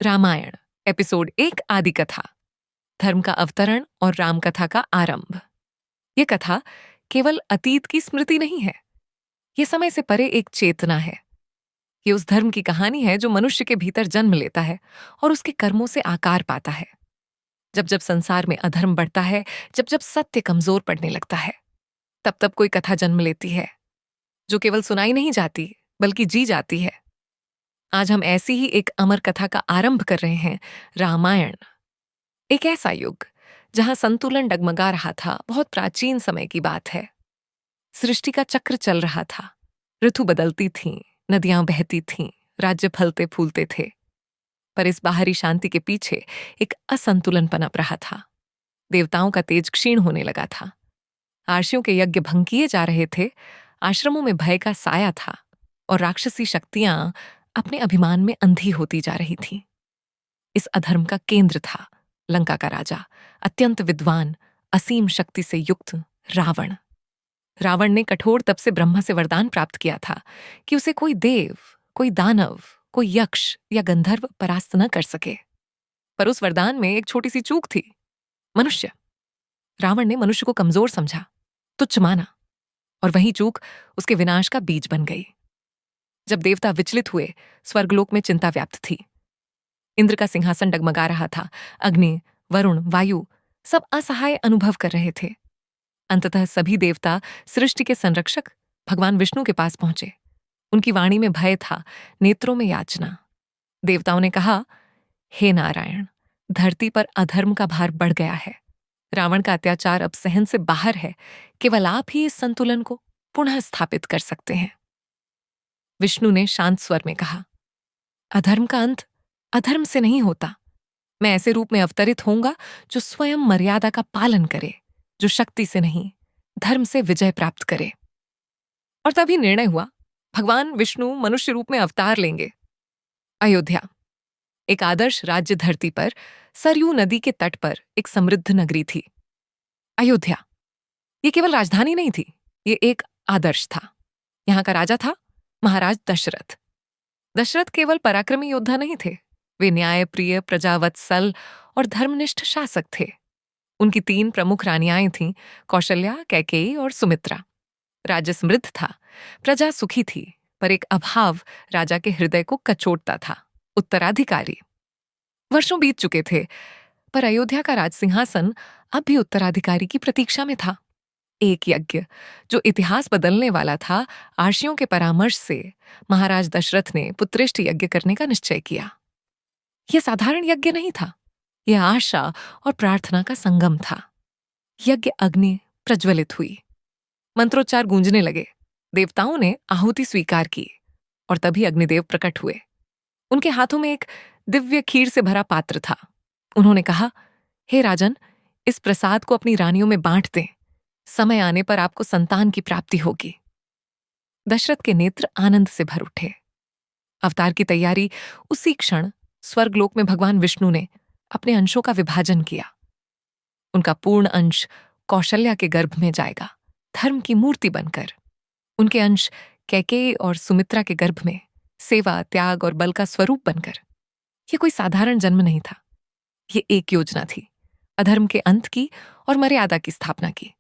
Ramayan episode 1 आदि कथा। धर्म का अवतरण और राम कथा का आरंभ। ये कथा केवल अतीत की स्मृति नहीं है, ये समय से परे एक चेतना है। ये उस धर्म की कहानी है जो मनुष्य के भीतर जन्म लेता है और उसके कर्मों से आकार पाता है। जब जब संसार में अधर्म बढ़ता है, जब जब सत्य कमजोर पड़ने लगता है, तब तब कोई कथा जन्म लेती है जो केवल सुनाई नहीं जाती बल्कि जी जाती है। आज हम ऐसी ही एक अमर कथा का आरंभ कर रहे हैं, रामायण। एक ऐसा युग जहां संतुलन डगमगा रहा था। बहुत प्राचीन समय की बात है। सृष्टि का चक्र चल रहा था, ऋतु बदलती थीं, नदियां बहती थीं, राज्य फलते फूलते थे। पर इस बाहरी शांति के पीछे एक असंतुलन पनप रहा था। देवताओं का तेज क्षीण होने लगा था, आर्षियों के यज्ञ भंग किए जा रहे थे, आश्रमों में भय का साया था और राक्षसी शक्तियां अपने अभिमान में अंधी होती जा रही थीं। इस अधर्म का केंद्र था लंका का राजा, अत्यंत विद्वान, असीम शक्ति से युक्त रावण। रावण ने कठोर तप से ब्रह्मा से वरदान प्राप्त किया था कि उसे कोई देव, कोई दानव, कोई यक्ष या गंधर्व परास्त न कर सके। पर उस वरदान में एक छोटी सी चूक थी, मनुष्य। रावण ने मनुष्य को कमजोर समझा, तुच्छ माना, और वही चूक उसके विनाश का बीज बन गई। जब देवता विचलित हुए, स्वर्गलोक में चिंता व्याप्त थी। इंद्र का सिंहासन डगमगा रहा था, अग्नि, वरुण, वायु सब असहाय अनुभव कर रहे थे। अंततः सभी देवता सृष्टि के संरक्षक भगवान विष्णु के पास पहुंचे। उनकी वाणी में भय था, नेत्रों में याचना। देवताओं ने कहा, हे नारायण, धरती पर अधर्म का भार बढ़ गया है। रावण का अत्याचार अब सहन से बाहर है। केवल आप ही इस संतुलन को पुनः स्थापित कर सकते हैं। विष्णु ने शांत स्वर में कहा, अधर्म का अंत अधर्म से नहीं होता। मैं ऐसे रूप में अवतरित होऊंगा जो स्वयं मर्यादा का पालन करे, जो शक्ति से नहीं धर्म से विजय प्राप्त करे। और तभी निर्णय हुआ, भगवान विष्णु मनुष्य रूप में अवतार लेंगे। अयोध्या, एक आदर्श राज्य धरती पर, सरयू नदी के तट पर एक समृद्ध नगरी थी। अयोध्या ये केवल राजधानी नहीं थी, ये एक आदर्श था। यहां का राजा था महाराज दशरथ। दशरथ केवल पराक्रमी योद्धा नहीं थे, वे न्यायप्रिय, प्रजावत्सल और धर्मनिष्ठ शासक थे। उनकी 3 प्रमुख रानियां थीं, कौशल्या, कैकेयी और सुमित्रा। राज्य समृद्ध था, प्रजा सुखी थी, पर एक अभाव राजा के हृदय को कचोटता था, उत्तराधिकारी। वर्षों बीत चुके थे, पर अयोध्या का राजसिंहासन अब भी उत्तराधिकारी की प्रतीक्षा में था। एक यज्ञ जो इतिहास बदलने वाला था, आर्षियों के परामर्श से महाराज दशरथ ने पुत्रेष्ट यज्ञ करने का निश्चय किया। यह साधारण यज्ञ नहीं था, यह आशा और प्रार्थना का संगम था। यज्ञ अग्नि प्रज्वलित हुई, मंत्रोच्चार गूंजने लगे, देवताओं ने आहुति स्वीकार की और तभी अग्निदेव प्रकट हुए। उनके हाथों में एक दिव्य खीर से भरा पात्र था। उन्होंने कहा, हे राजन, इस प्रसाद को अपनी रानियों में बांट दें, समय आने पर आपको संतान की प्राप्ति होगी। दशरथ के नेत्र आनंद से भर उठे। अवतार की तैयारी उसी क्षण स्वर्गलोक में भगवान विष्णु ने अपने अंशों का विभाजन किया। उनका पूर्ण अंश कौशल्या के गर्भ में जाएगा, धर्म की मूर्ति बनकर। उनके अंश कैकेयी और सुमित्रा के गर्भ में सेवा, त्याग और बल का स्वरूप बनकर। यह कोई साधारण जन्म नहीं था, यह एक योजना थी, अधर्म के अंत की और मर्यादा की स्थापना की।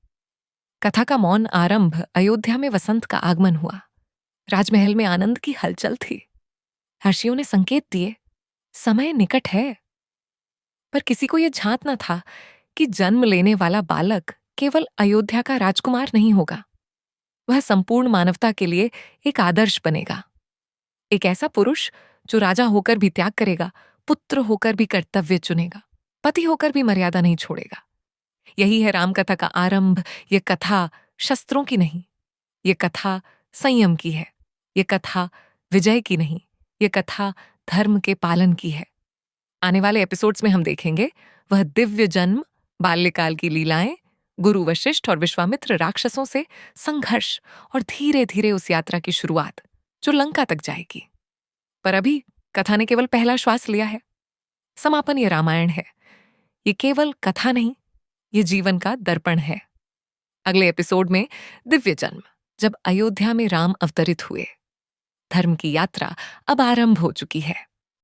कथा का मौन आरंभ अयोध्या में वसंत का आगमन हुआ। राजमहल में आनंद की हलचल थी। हर्षियों ने संकेत दिए, समय निकट है। पर किसी को यह झांक न था कि जन्म लेने वाला बालक केवल अयोध्या का राजकुमार नहीं होगा, वह संपूर्ण मानवता के लिए एक आदर्श बनेगा। एक ऐसा पुरुष जो राजा होकर भी त्याग करेगा, पुत्र होकर भी कर्तव्य चुनेगा, पति होकर भी मर्यादा नहीं छोड़ेगा। यही है रामकथा का आरंभ। यह कथा शस्त्रों की नहीं, यह कथा संयम की है, यह कथा विजय की नहीं, यह कथा धर्म के पालन की है। आने वाले एपिसोड्स में हम देखेंगे वह दिव्य जन्म, बाल्यकाल की लीलाएं, गुरु वशिष्ठ और विश्वामित्र राक्षसों से संघर्ष और धीरे धीरे उस यात्रा की शुरुआत जो लंका तक जाएगी। पर अभी कथा ने केवल पहला श्वास लिया है। समापन ये रामायण है। ये केवल कथा नहीं, ये जीवन का दर्पण है। अगले एपिसोड में दिव्य जन्म, जब अयोध्या में राम अवतरित हुए। धर्म की यात्रा अब आरंभ हो चुकी है।